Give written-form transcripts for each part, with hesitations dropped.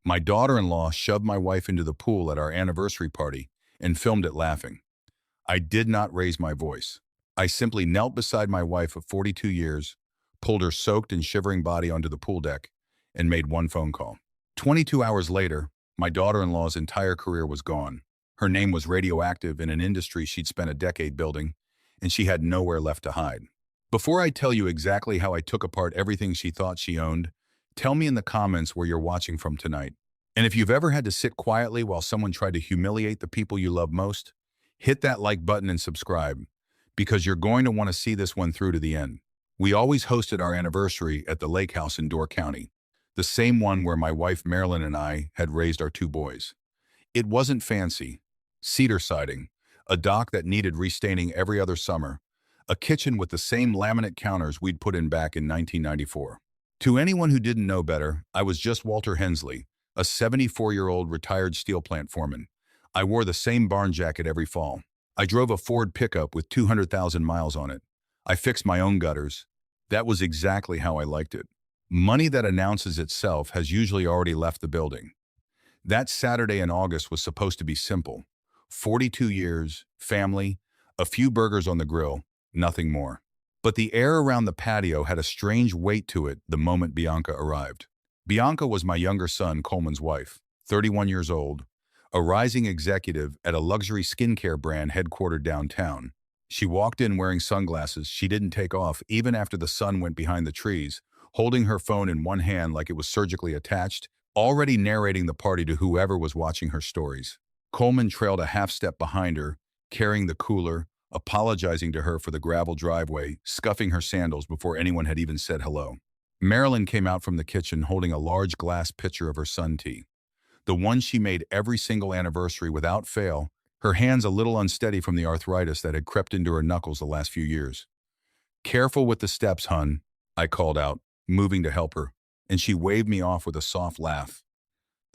My daughter-in-law shoved my wife into the pool at our anniversary party and filmed it laughing. I did not raise my voice. I simply knelt beside my wife of 42 years, pulled her soaked and shivering body onto the pool deck, and made one phone call. 22 hours later, my daughter-in-law's entire career was gone. Her name was radioactive in an industry she'd spent a decade building, and she had nowhere left to hide. Before I tell you exactly how I took apart everything she thought she owned, tell me in the comments where you're watching from tonight. And if you've ever had to sit quietly while someone tried to humiliate the people you love most, hit that like button and subscribe, because you're going to want to see this one through to the end. We always hosted our anniversary at the lake house in Door County, the same one where my wife Marilyn and I had raised our two boys. It wasn't fancy. Cedar siding, a dock that needed restaining every other summer, a kitchen with the same laminate counters we'd put in back in 1994. To anyone who didn't know better, I was just Walter Hensley, a 74-year-old retired steel plant foreman. I wore the same barn jacket every fall. I drove a Ford pickup with 200,000 miles on it. I fixed my own gutters. That was exactly how I liked it. Money that announces itself has usually already left the building. That Saturday in August was supposed to be simple. 42 years, family, a few burgers on the grill, nothing more. But the air around the patio had a strange weight to it the moment Bianca arrived. Bianca was my younger son Coleman's wife, 31 years old, a rising executive at a luxury skincare brand headquartered downtown. She walked in wearing sunglasses she didn't take off even after the sun went behind the trees, holding her phone in one hand like it was surgically attached, already narrating the party to whoever was watching her stories. Coleman trailed a half step behind her, carrying the cooler, apologizing to her for the gravel driveway, scuffing her sandals before anyone had even said hello. Marilyn came out from the kitchen holding a large glass pitcher of her sun tea, the one she made every single anniversary without fail, her hands a little unsteady from the arthritis that had crept into her knuckles the last few years. "Careful with the steps, hun," I called out, moving to help her, and she waved me off with a soft laugh.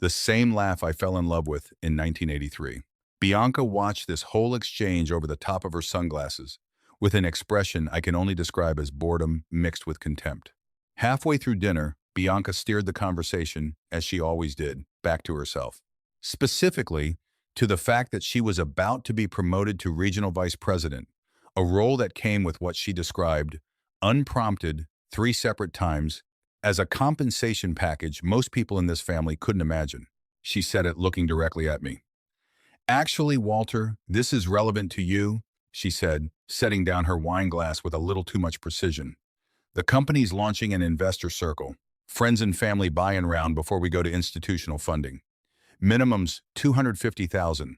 The same laugh I fell in love with in 1983. Bianca watched this whole exchange over the top of her sunglasses, with an expression I can only describe as boredom mixed with contempt. Halfway through dinner, Bianca steered the conversation, as she always did, back to herself. Specifically, to the fact that she was about to be promoted to regional vice president, a role that came with what she described, unprompted, 3 separate times, as a compensation package most people in this family couldn't imagine. She said it looking directly at me. "Actually, Walter, this is relevant to you," she said, setting down her wine glass with a little too much precision. "The company's launching an investor circle, friends and family buy-in round before we go to institutional funding. Minimum's $250,000,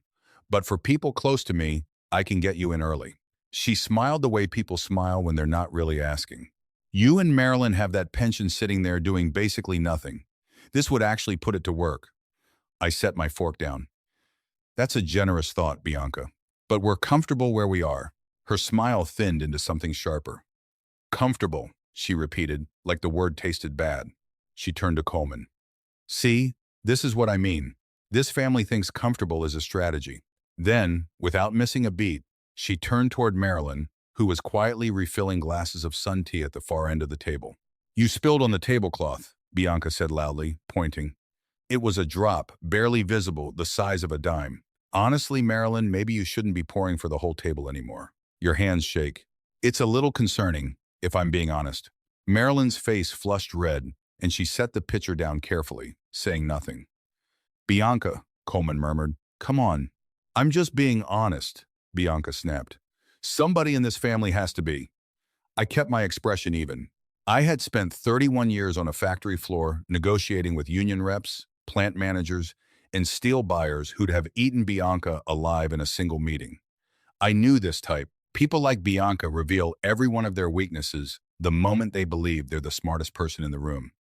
but for people close to me, I can get you in early." She smiled the way people smile when they're not really asking. "You and Marilyn have that pension sitting there doing basically nothing. This would actually put it to work." I set my fork down. "That's a generous thought, Bianca. But we're comfortable where we are." Her smile thinned into something sharper. "Comfortable," she repeated, like the word tasted bad. She turned to Coleman. "See, this is what I mean. This family thinks comfortable is a strategy." Then, without missing a beat, she turned toward Marilyn, who was quietly refilling glasses of sun tea at the far end of the table. "You spilled on the tablecloth," Bianca said loudly, pointing. It was a drop, barely visible, the size of a dime. "Honestly, Marilyn, maybe you shouldn't be pouring for the whole table anymore. Your hands shake." "It's a little concerning, if I'm being honest." Marilyn's face flushed red, and she set the pitcher down carefully, saying nothing. "Bianca," Coleman murmured, "come on." "I'm just being honest," Bianca snapped. "Somebody in this family has to be." I kept my expression even. I had spent 31 years on a factory floor negotiating with union reps, plant managers, and steel buyers who'd have eaten Bianca alive in a single meeting. I knew this type. People like Bianca reveal every one of their weaknesses the moment they believe they're the smartest person in the room.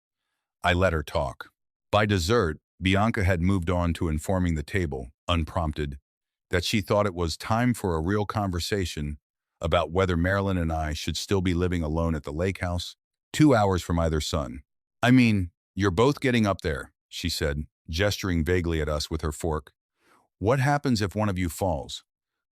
I let her talk. By dessert, Bianca had moved on to informing the table, unprompted, that she thought it was time for a real conversation about whether Marilyn and I should still be living alone at the lake house, 2 hours from either son. "I mean, you're both getting up there," she said, gesturing vaguely at us with her fork. "What happens if one of you falls?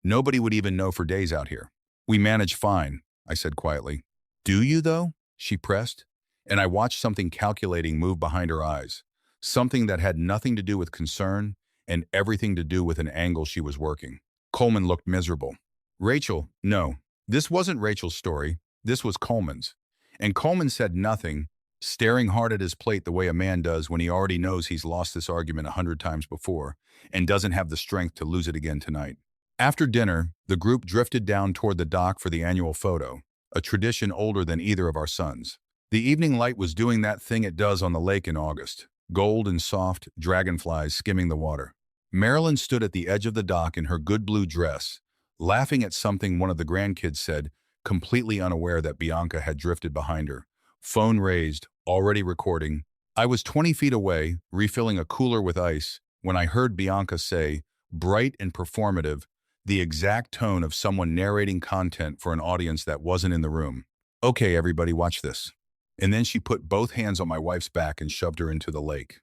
Nobody would even know for days out here." "We manage fine," I said quietly. "Do you, though?" she pressed, and I watched something calculating move behind her eyes, something that had nothing to do with concern and everything to do with an angle she was working. Coleman looked miserable. Rachel, no, this wasn't Rachel's story. This was Coleman's. And Coleman said nothing, staring hard at his plate the way a man does when he already knows he's lost this argument 100 times before and doesn't have the strength to lose it again tonight. After dinner, the group drifted down toward the dock for the annual photo, a tradition older than either of our sons. The evening light was doing that thing it does on the lake in August, gold and soft, dragonflies skimming the water. Marilyn stood at the edge of the dock in her good blue dress, laughing at something one of the grandkids said, completely unaware that Bianca had drifted behind her. Phone raised, already recording. I was 20 feet away, refilling a cooler with ice, when I heard Bianca say, bright and performative, the exact tone of someone narrating content for an audience that wasn't in the room. Okay, everybody, watch this. And then she put both hands on my wife's back and shoved her into the lake.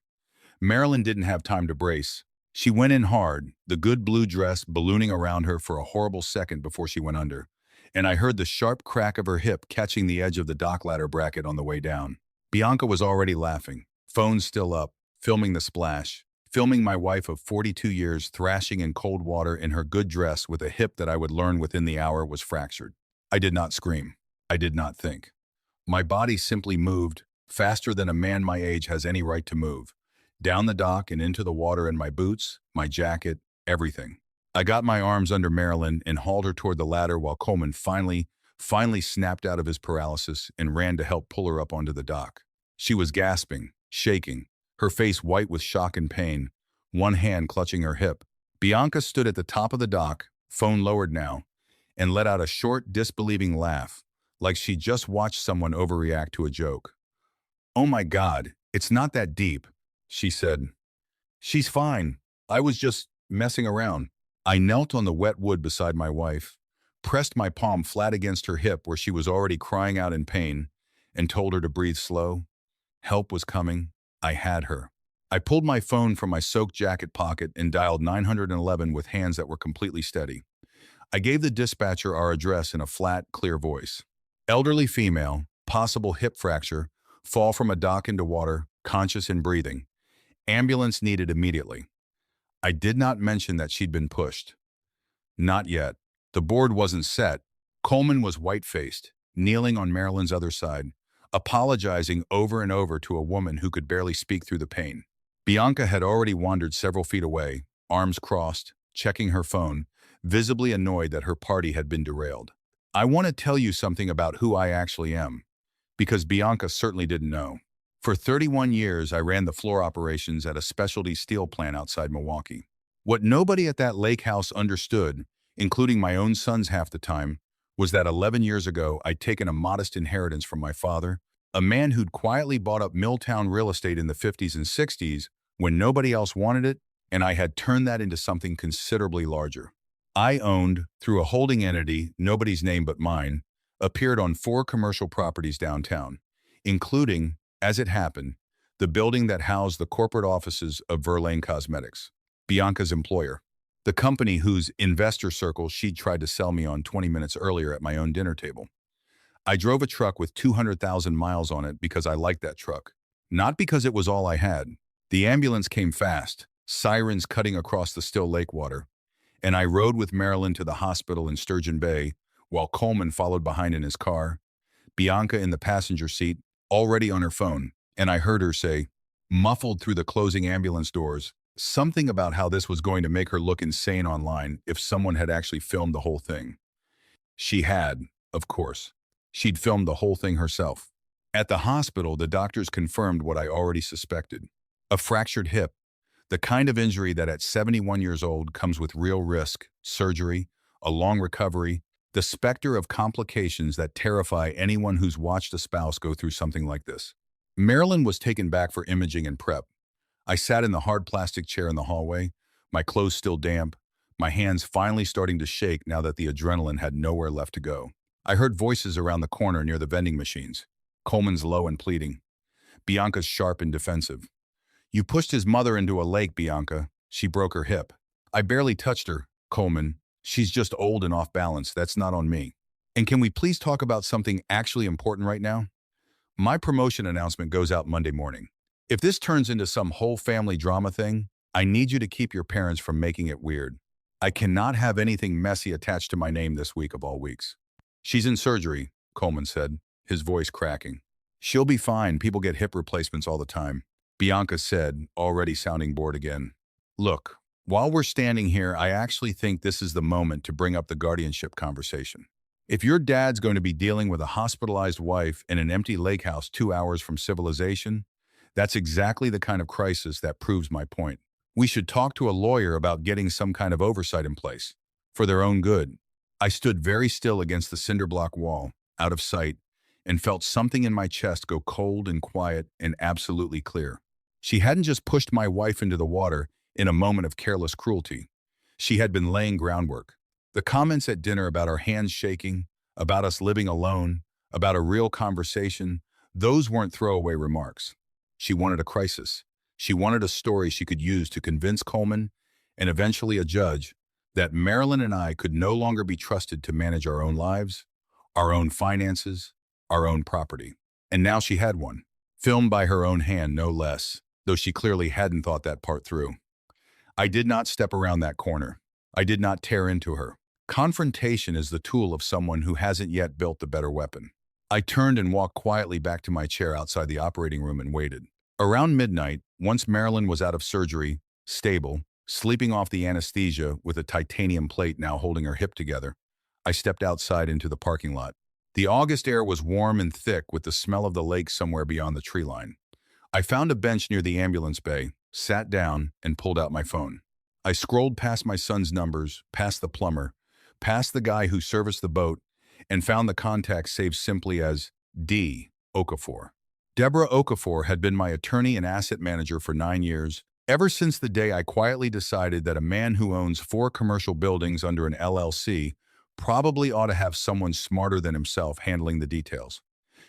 Marilyn didn't have time to brace. She went in hard, the good blue dress ballooning around her for a horrible second before she went under. And I heard the sharp crack of her hip catching the edge of the dock ladder bracket on the way down. Bianca was already laughing, phone still up, filming the splash, filming my wife of 42 years thrashing in cold water in her good dress with a hip that I would learn within the hour was fractured. I did not scream. I did not think. My body simply moved, faster than a man my age has any right to move, down the dock and into the water in my boots, my jacket, everything. I got my arms under Marilyn and hauled her toward the ladder while Coleman finally snapped out of his paralysis and ran to help pull her up onto the dock. She was gasping, shaking, her face white with shock and pain, one hand clutching her hip. Bianca stood at the top of the dock, phone lowered now, and let out a short, disbelieving laugh, like she just watched someone overreact to a joke. "Oh my God, it's not that deep," she said. "She's fine. I was just messing around." I knelt on the wet wood beside my wife, pressed my palm flat against her hip where she was already crying out in pain, and told her to breathe slow. Help was coming. I had her. I pulled my phone from my soaked jacket pocket and dialed 911 with hands that were completely steady. I gave the dispatcher our address in a flat, clear voice. Elderly female, possible hip fracture, fall from a dock into water, conscious and breathing. Ambulance needed immediately. I did not mention that she'd been pushed. Not yet. The board wasn't set. Coleman was white-faced, kneeling on Marilyn's other side, apologizing over and over to a woman who could barely speak through the pain. Bianca had already wandered several feet away, arms crossed, checking her phone, visibly annoyed that her party had been derailed. I want to tell you something about who I actually am, because Bianca certainly didn't know. For 31 years, I ran the floor operations at a specialty steel plant outside Milwaukee. What nobody at that lake house understood, including my own sons half the time, was that 11 years ago I'd taken a modest inheritance from my father, a man who'd quietly bought up Milltown real estate in the 50s and 60s when nobody else wanted it, and I had turned that into something considerably larger. I owned, through a holding entity, nobody's name but mine, appeared on 4 commercial properties downtown, including, as it happened, the building that housed the corporate offices of Verlaine Cosmetics, Bianca's employer, the company whose investor circle she'd tried to sell me on 20 minutes earlier at my own dinner table. I drove a truck with 200,000 miles on it because I liked that truck, not because it was all I had. The ambulance came fast, sirens cutting across the still lake water, and I rode with Marilyn to the hospital in Sturgeon Bay while Coleman followed behind in his car, Bianca in the passenger seat, already on her phone, and I heard her say, muffled through the closing ambulance doors, something about how this was going to make her look insane online if someone had actually filmed the whole thing. She had, of course. She'd filmed the whole thing herself. At the hospital, the doctors confirmed what I already suspected. A fractured hip, the kind of injury that at 71 years old comes with real risk, surgery, a long recovery, the specter of complications that terrify anyone who's watched a spouse go through something like this. Marilyn was taken back for imaging and prep. I sat in the hard plastic chair in the hallway, my clothes still damp, my hands finally starting to shake now that the adrenaline had nowhere left to go. I heard voices around the corner near the vending machines. Coleman's low and pleading. Bianca's sharp and defensive. "You pushed his mother into a lake, Bianca. She broke her hip." "I barely touched her, Coleman. She's just old and off balance. That's not on me." "And can we please talk about something actually important right now?" My promotion announcement goes out Monday morning. If this turns into some whole family drama thing, I need you to keep your parents from making it weird. I cannot have anything messy attached to my name this week of all weeks. She's in surgery, Coleman said, his voice cracking. She'll be fine. People get hip replacements all the time, Bianca said, already sounding bored again. Look, while we're standing here, I actually think this is the moment to bring up the guardianship conversation. If your dad's going to be dealing with a hospitalized wife in an empty lake house 2 hours from civilization, that's exactly the kind of crisis that proves my point. We should talk to a lawyer about getting some kind of oversight in place. For their own good. I stood very still against the cinder block wall, out of sight, and felt something in my chest go cold and quiet and absolutely clear. She hadn't just pushed my wife into the water in a moment of careless cruelty. She had been laying groundwork. The comments at dinner about our hands shaking, about us living alone, about a real conversation, those weren't throwaway remarks. She wanted a crisis. She wanted a story she could use to convince Coleman, and eventually a judge, that Marilyn and I could no longer be trusted to manage our own lives, our own finances, our own property. And now she had one, filmed by her own hand no less, though she clearly hadn't thought that part through. I did not step around that corner. I did not tear into her. Confrontation is the tool of someone who hasn't yet built the better weapon. I turned and walked quietly back to my chair outside the operating room and waited. Around midnight, once Marilyn was out of surgery, stable, sleeping off the anesthesia with a titanium plate now holding her hip together, I stepped outside into the parking lot. The August air was warm and thick with the smell of the lake somewhere beyond the tree line. I found a bench near the ambulance bay, sat down, and pulled out my phone. I scrolled past my son's numbers, past the plumber, past the guy who serviced the boat, and found the contact saved simply as D. Okafor. Deborah Okafor had been my attorney and asset manager for 9 years, ever since the day I quietly decided that a man who owns 4 commercial buildings under an LLC probably ought to have someone smarter than himself handling the details.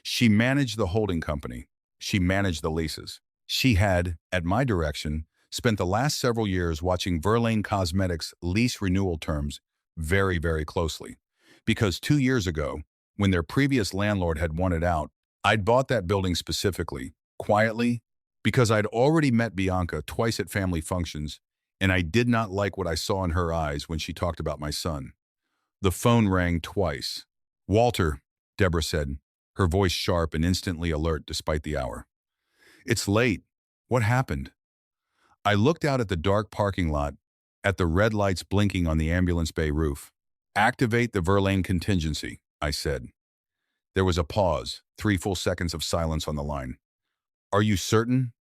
She managed the holding company. She managed the leases. She had, at my direction, spent the last several years watching Verlaine Cosmetics' lease renewal terms very, very closely. Because 2 years ago, when their previous landlord had wanted out, I'd bought that building specifically, quietly, because I'd already met Bianca twice at family functions, and I did not like what I saw in her eyes when she talked about my son. The phone rang twice. "Walter," Deborah said, her voice sharp and instantly alert despite the hour. "It's late. What happened?" I looked out at the dark parking lot, at the red lights blinking on the ambulance bay roof. "Activate the Verlaine contingency," I said. There was a pause, 3 full seconds of silence on the line. "Are you certain?"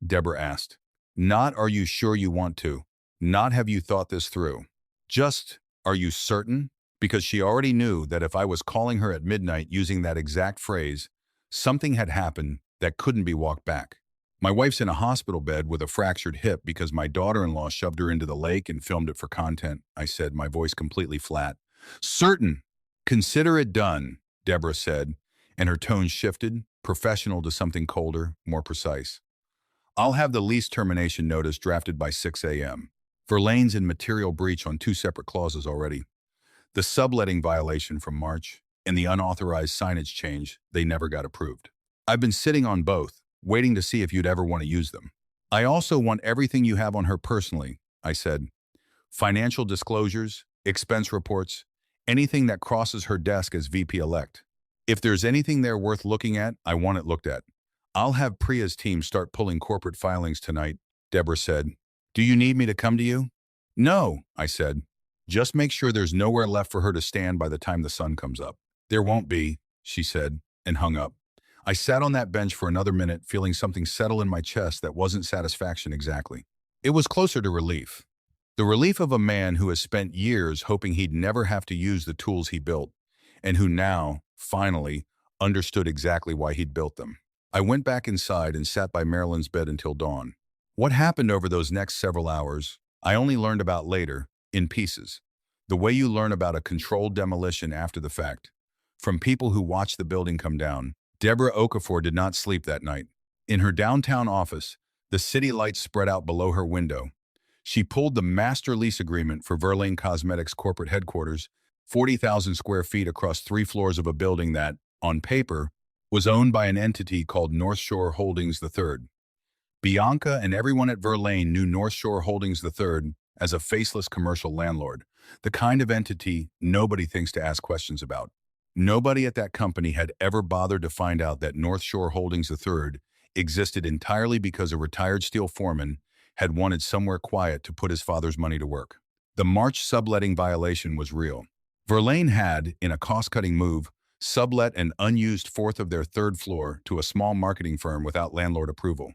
Deborah asked. "Not are you sure you want to. Not have you thought this through. Just, are you certain?" Because she already knew that if I was calling her at midnight using that exact phrase, something had happened that couldn't be walked back. My wife's in a hospital bed with a fractured hip because my daughter-in-law shoved her into the lake and filmed it for content, I said, my voice completely flat. "Certain. Consider it done," Deborah said, and her tone shifted, professional to something colder, more precise. "I'll have the lease termination notice drafted by 6 a.m. Verlaine's in material breach on 2 separate clauses already. The subletting violation from March and the unauthorized signage change they never got approved. I've been sitting on both, waiting to see if you'd ever want to use them. I also want everything you have on her personally," I said. "Financial disclosures, expense reports, anything that crosses her desk as VP-elect. If there's anything there worth looking at, I want it looked at. I'll have Priya's team start pulling corporate filings tonight," Deborah said. "Do you need me to come to you?" "No," I said. "Just make sure there's nowhere left for her to stand by the time the sun comes up." "There won't be," she said, and hung up. I sat on that bench for another minute, feeling something settle in my chest that wasn't satisfaction exactly. It was closer to relief. The relief of a man who has spent years hoping he'd never have to use the tools he built, and who now, finally, understood exactly why he'd built them. I went back inside and sat by Marilyn's bed until dawn. What happened over those next several hours, I only learned about later, in pieces. The way you learn about a controlled demolition after the fact. From people who watched the building come down. Deborah Okafor did not sleep that night. In her downtown office, the city lights spread out below her window. She pulled the master lease agreement for Verlaine Cosmetics corporate headquarters, 40,000 square feet across 3 floors of a building that, on paper, was owned by an entity called North Shore Holdings III. Bianca and everyone at Verlaine knew North Shore Holdings III as a faceless commercial landlord, the kind of entity nobody thinks to ask questions about. Nobody at that company had ever bothered to find out that North Shore Holdings III existed entirely because a retired steel foreman had wanted somewhere quiet to put his father's money to work. The March subletting violation was real. Verlaine had, in a cost-cutting move, sublet an unused fourth of their third floor to a small marketing firm without landlord approval,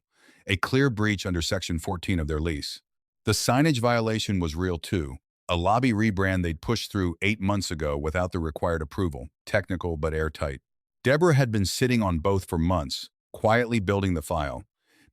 a clear breach under Section 14 of their lease. The signage violation was real too, a lobby rebrand they'd pushed through 8 months ago without the required approval, technical but airtight. Deborah had been sitting on both for months, quietly building the file,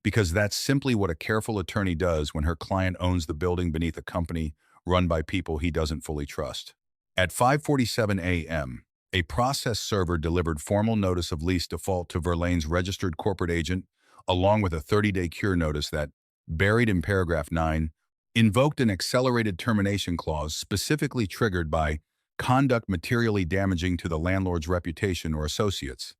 because that's simply what a careful attorney does when her client owns the building beneath a company run by people he doesn't fully trust. At 5:47 a.m., a process server delivered formal notice of lease default to Verlaine's registered corporate agent, along with a 30-day cure notice that, buried in paragraph 9, invoked an accelerated termination clause specifically triggered by conduct materially damaging to the landlord's reputation or associates,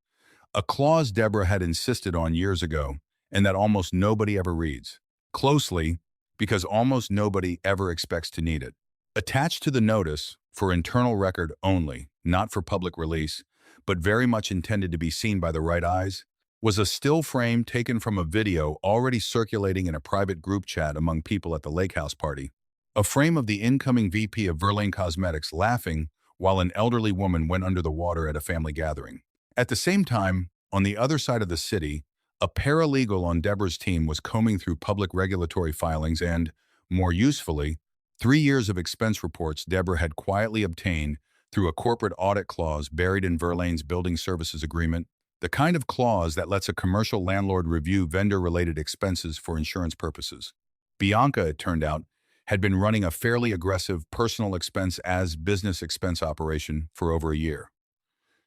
a clause Deborah had insisted on years ago and that almost nobody ever reads closely because almost nobody ever expects to need it. Attached to the notice, for internal record only, not for public release, but very much intended to be seen by the right eyes, was a still frame taken from a video already circulating in a private group chat among people at the lake house party. A frame of the incoming VP of Verlaine Cosmetics laughing while an elderly woman went under the water at a family gathering. At the same time, on the other side of the city, a paralegal on Deborah's team was combing through public regulatory filings and, more usefully, 3 years of expense reports Deborah had quietly obtained through a corporate audit clause buried in Verlaine's building services agreement, the kind of clause that lets a commercial landlord review vendor-related expenses for insurance purposes. Bianca, it turned out, had been running a fairly aggressive personal expense as business expense operation for over a year.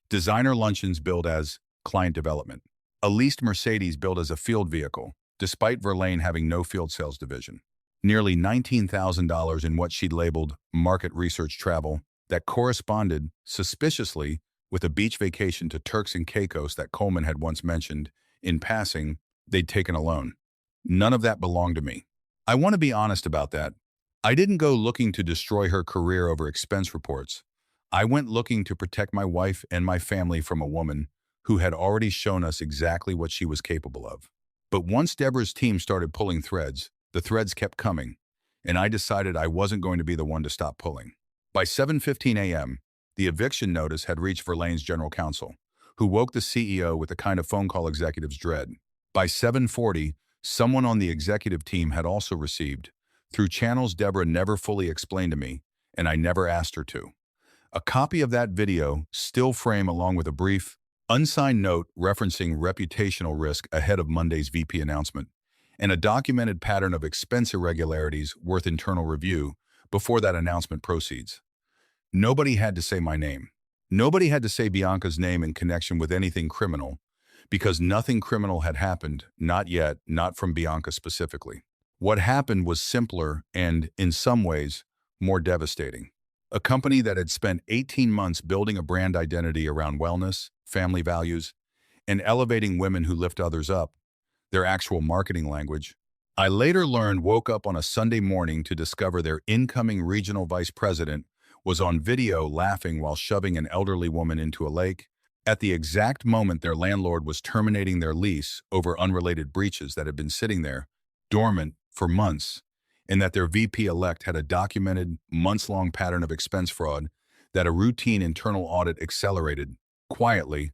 Designer luncheons billed as client development. A leased Mercedes billed as a field vehicle, despite Verlaine having no field sales division. Nearly $19,000 in what she'd labeled market research travel that corresponded, suspiciously, with a beach vacation to Turks and Caicos that Coleman had once mentioned, in passing, they'd taken alone. None of that belonged to me. I want to be honest about that. I didn't go looking to destroy her career over expense reports. I went looking to protect my wife and my family from a woman who had already shown us exactly what she was capable of. But once Deborah's team started pulling threads, the threads kept coming, and I decided I wasn't going to be the one to stop pulling. By 7:15 a.m., the eviction notice had reached Verlaine's general counsel, who woke the CEO with the kind of phone call executives dread. By 7:40, someone on the executive team had also received, through channels Deborah never fully explained to me, and I never asked her to, a copy of that video, still frame along with a brief, unsigned note referencing reputational risk ahead of Monday's VP announcement, and a documented pattern of expense irregularities worth internal review before that announcement proceeds. Nobody had to say my name. Nobody had to say Bianca's name in connection with anything criminal, because nothing criminal had happened, not yet, not from Bianca specifically. What happened was simpler and, in some ways, more devastating. A company that had spent 18 months building a brand identity around wellness, family values, and elevating women who lift others up, their actual marketing language, I later learned woke up on a Sunday morning to discover their incoming regional vice president was on video laughing while shoving an elderly woman into a lake at the exact moment their landlord was terminating their lease over unrelated breaches that had been sitting there, dormant, for months, and that their VP-elect had a documented, months-long pattern of expense fraud that a routine internal audit accelerated, quietly,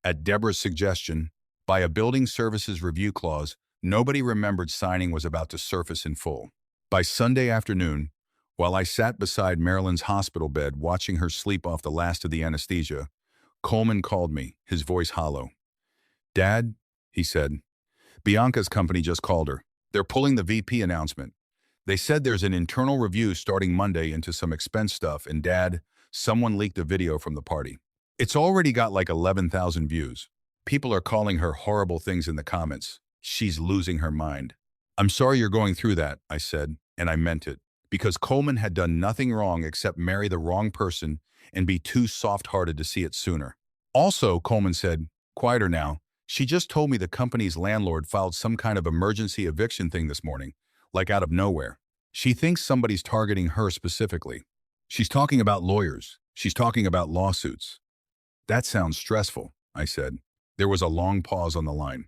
at Deborah's suggestion, by a building services review clause nobody remembered signing was about to surface in full. By Sunday afternoon, while I sat beside Marilyn's hospital bed watching her sleep off the last of the anesthesia, Coleman called me, his voice hollow. "Dad," he said, "Bianca's company just called her. They're pulling the VP announcement. They said there's an internal review starting Monday into some expense stuff, and Dad, someone leaked a video from the party. It's already got like 11,000 views. People are calling her horrible things in the comments. She's losing her mind." "I'm sorry you're going through that," I said, and I meant it, because Coleman had done nothing wrong except marry the wrong person and be too soft-hearted to see it sooner. "Also," Coleman said, quieter now, She just told me the company's landlord filed some kind of emergency eviction thing this morning, like out of nowhere. She thinks somebody's targeting her specifically. She's talking about lawyers. She's talking about lawsuits. That sounds stressful, I said. There was a long pause on the line.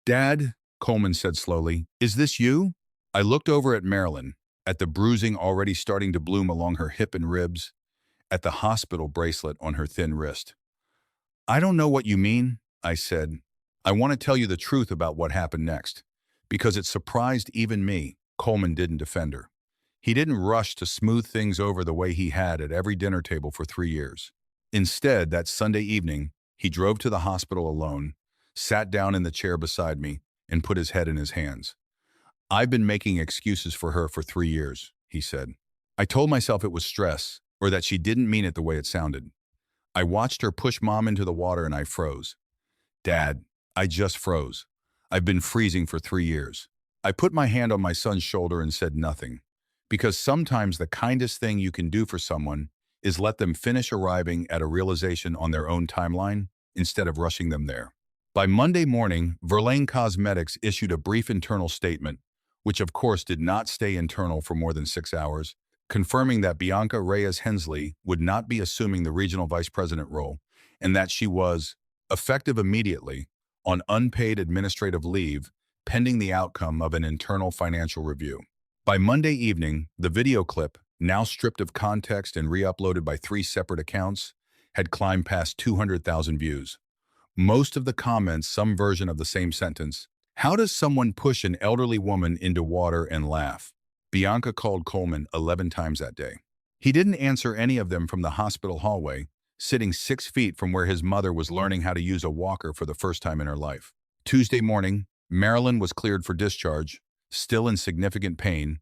Dad, Coleman said slowly, is this you? I looked over at Marilyn, at the bruising already starting to bloom along her hip and ribs, at the hospital bracelet on her thin wrist. I don't know what you mean, I said. I want to tell you the truth about what happened next. Because it surprised even me, Coleman didn't defend her. He didn't rush to smooth things over the way he had at every dinner table for 3 years. Instead, that Sunday evening, he drove to the hospital alone, sat down in the chair beside me, and put his head in his hands. I've been making excuses for her for 3 years, he said. I told myself it was stress, or that she didn't mean it the way it sounded. I watched her push Mom into the water and I froze. Dad, I just froze. I've been freezing for 3 years. I put my hand on my son's shoulder and said nothing. Because sometimes the kindest thing you can do for someone is let them finish arriving at a realization on their own timeline instead of rushing them there. By Monday morning, Verlaine Cosmetics issued a brief internal statement, which of course did not stay internal for more than 6 hours, confirming that Bianca Reyes Hensley would not be assuming the regional vice president role and that she was, effective immediately, on unpaid administrative leave pending the outcome of an internal financial review. By Monday evening, the video clip, now stripped of context and re-uploaded by 3 separate accounts, had climbed past 200,000 views. Most of the comments some version of the same sentence. How does someone push an elderly woman into water and laugh? Bianca called Coleman 11 times that day. He didn't answer any of them from the hospital hallway, sitting 6 feet from where his mother was learning how to use a walker for the first time in her life. Tuesday morning, Marilyn was cleared for discharge, still in significant pain,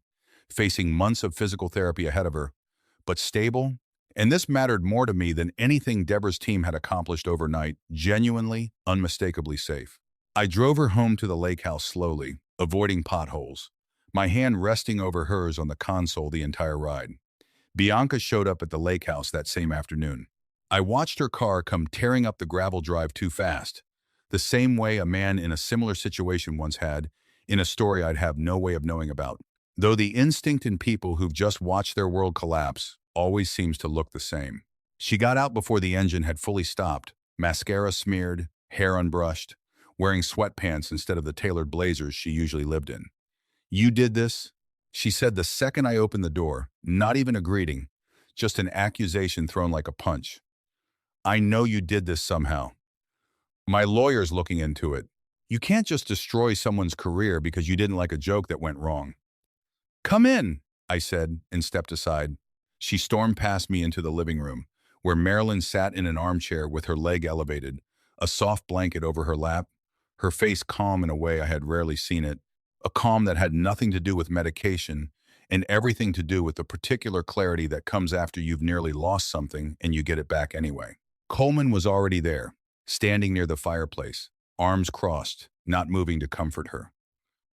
facing months of physical therapy ahead of her, but stable, and this mattered more to me than anything Deborah's team had accomplished overnight, genuinely, unmistakably safe. I drove her home to the lake house slowly, avoiding potholes, my hand resting over hers on the console the entire ride. Bianca showed up at the lake house that same afternoon. I watched her car come tearing up the gravel drive too fast, the same way a man in a similar situation once had, in a story I'd have no way of knowing about. Though the instinct in people who've just watched their world collapse always seems to look the same. She got out before the engine had fully stopped, mascara smeared, hair unbrushed, wearing sweatpants instead of the tailored blazers she usually lived in. You did this? She said the second I opened the door, not even a greeting, just an accusation thrown like a punch. I know you did this somehow. My lawyer's looking into it. You can't just destroy someone's career because you didn't like a joke that went wrong. Come in, I said, and stepped aside. She stormed past me into the living room, where Marilyn sat in an armchair with her leg elevated, a soft blanket over her lap, her face calm in a way I had rarely seen it, a calm that had nothing to do with medication and everything to do with the particular clarity that comes after you've nearly lost something and you get it back anyway. Coleman was already there, standing near the fireplace, arms crossed, not moving to comfort her.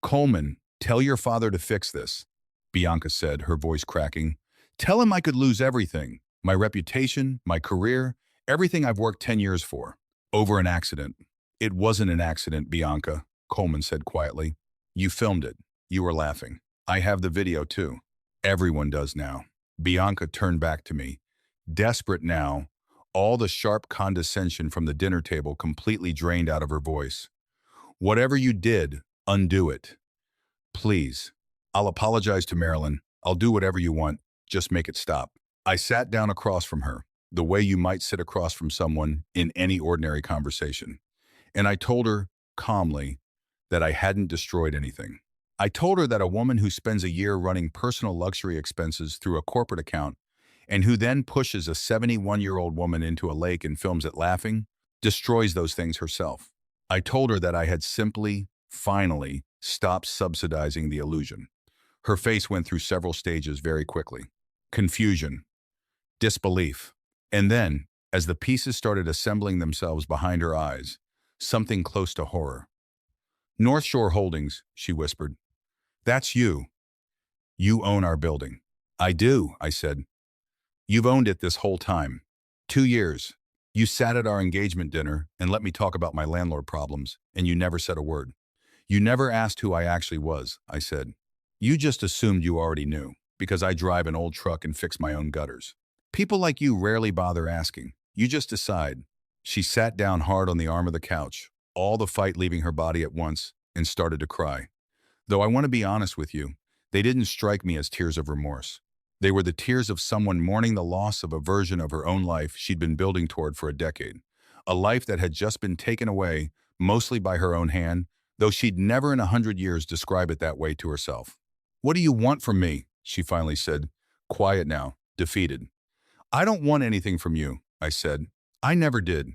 Coleman, tell your father to fix this, Bianca said, her voice cracking. Tell him I could lose everything, my reputation, my career, everything I've worked 10 years for, over an accident. It wasn't an accident, Bianca, Coleman said quietly. You filmed it. You were laughing. I have the video too. Everyone does now. Bianca turned back to me. Desperate now, all the sharp condescension from the dinner table completely drained out of her voice. Whatever you did, undo it. Please. I'll apologize to Marilyn. I'll do whatever you want. Just make it stop. I sat down across from her, the way you might sit across from someone in any ordinary conversation. And I told her, calmly, that I hadn't destroyed anything. I told her that a woman who spends a year running personal luxury expenses through a corporate account and who then pushes a 71-year-old woman into a lake and films it laughing, destroys those things herself. I told her that I had simply, finally, stopped subsidizing the illusion. Her face went through several stages very quickly. Confusion, disbelief, and then, as the pieces started assembling themselves behind her eyes, something close to horror. North Shore Holdings, she whispered. That's you. You own our building. I do, I said. You've owned it this whole time. 2 years. You sat at our engagement dinner and let me talk about my landlord problems, and you never said a word. You never asked who I actually was, I said. You just assumed you already knew, because I drive an old truck and fix my own gutters. People like you rarely bother asking. You just decide. She sat down hard on the arm of the couch, all the fight leaving her body at once, and started to cry. Though I want to be honest with you, they didn't strike me as tears of remorse. They were the tears of someone mourning the loss of a version of her own life she'd been building toward for a decade. A life that had just been taken away, mostly by her own hand, though she'd never in 100 years describe it that way to herself. "What do you want from me?" she finally said, quiet now, defeated. "I don't want anything from you," I said. "I never did.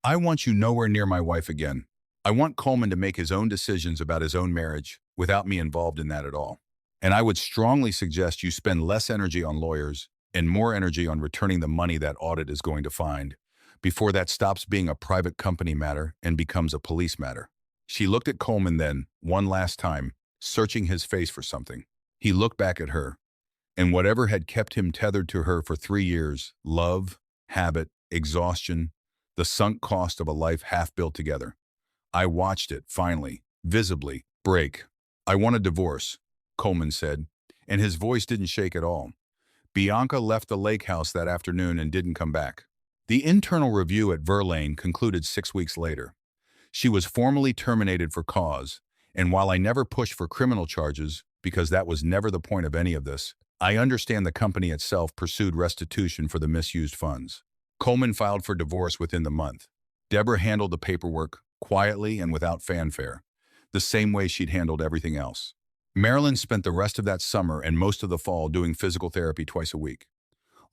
I want you nowhere near my wife again. I want Coleman to make his own decisions about his own marriage without me involved in that at all. And I would strongly suggest you spend less energy on lawyers and more energy on returning the money that audit is going to find, before that stops being a private company matter and becomes a police matter." She looked at Coleman then, one last time, searching his face for something. He looked back at her, and whatever had kept him tethered to her for 3 years, love, habit, exhaustion, the sunk cost of a life half built together. I watched it, finally, visibly, break. "I want a divorce," Coleman said, and his voice didn't shake at all. Bianca left the lake house that afternoon and didn't come back. The internal review at Verlaine concluded 6 weeks later. She was formally terminated for cause, and while I never pushed for criminal charges, because that was never the point of any of this, I understand the company itself pursued restitution for the misused funds. Coleman filed for divorce within the month. Deborah handled the paperwork, quietly and without fanfare, the same way she'd handled everything else. Marilyn spent the rest of that summer and most of the fall doing physical therapy twice a week,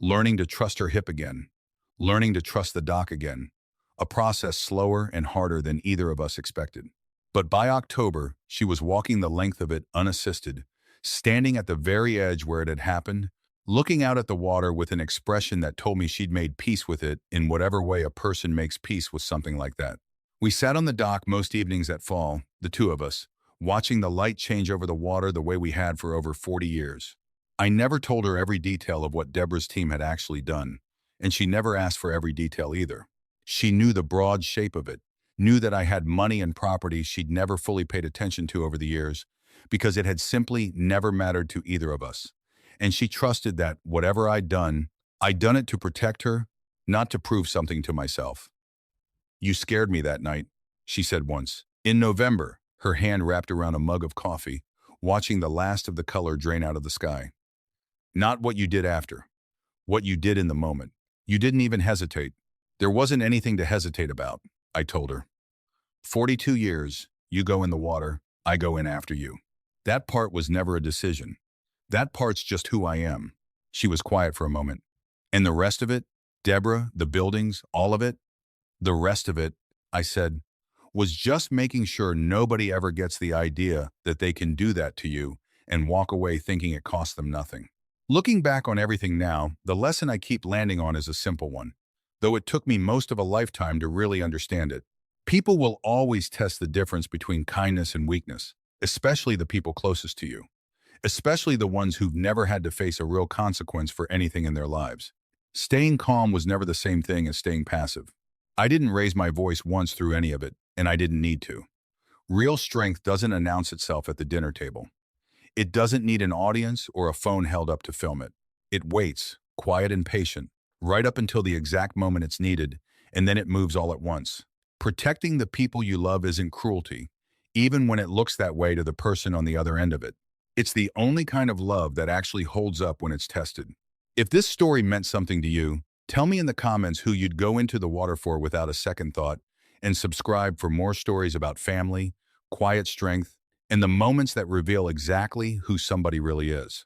learning to trust her hip again, learning to trust the doc again, a process slower and harder than either of us expected. But by October, she was walking the length of it unassisted, standing at the very edge where it had happened, looking out at the water with an expression that told me she'd made peace with it in whatever way a person makes peace with something like that. We sat on the dock most evenings that fall, the two of us, watching the light change over the water the way we had for over 40 years. I never told her every detail of what Deborah's team had actually done, and she never asked for every detail either. She knew the broad shape of it, knew that I had money and property she'd never fully paid attention to over the years, because it had simply never mattered to either of us. And she trusted that whatever I'd done it to protect her, not to prove something to myself. "You scared me that night," she said once. In November, her hand wrapped around a mug of coffee, watching the last of the color drain out of the sky. "Not what you did after. What you did in the moment. You didn't even hesitate." "There wasn't anything to hesitate about," I told her. 42 years, you go in the water, I go in after you. That part was never a decision. That part's just who I am." She was quiet for a moment. "And the rest of it? Deborah, the buildings, all of it?" "The rest of it," I said, "was just making sure nobody ever gets the idea that they can do that to you and walk away thinking it cost them nothing." Looking back on everything now, the lesson I keep landing on is a simple one, though it took me most of a lifetime to really understand it. People will always test the difference between kindness and weakness, especially the people closest to you, especially the ones who've never had to face a real consequence for anything in their lives. Staying calm was never the same thing as staying passive. I didn't raise my voice once through any of it, and I didn't need to. Real strength doesn't announce itself at the dinner table. It doesn't need an audience or a phone held up to film it. It waits, quiet and patient, right up until the exact moment it's needed, and then it moves all at once. Protecting the people you love isn't cruelty, even when it looks that way to the person on the other end of it. It's the only kind of love that actually holds up when it's tested. If this story meant something to you, tell me in the comments who you'd go into the water for without a second thought, and subscribe for more stories about family, quiet strength, and the moments that reveal exactly who somebody really is.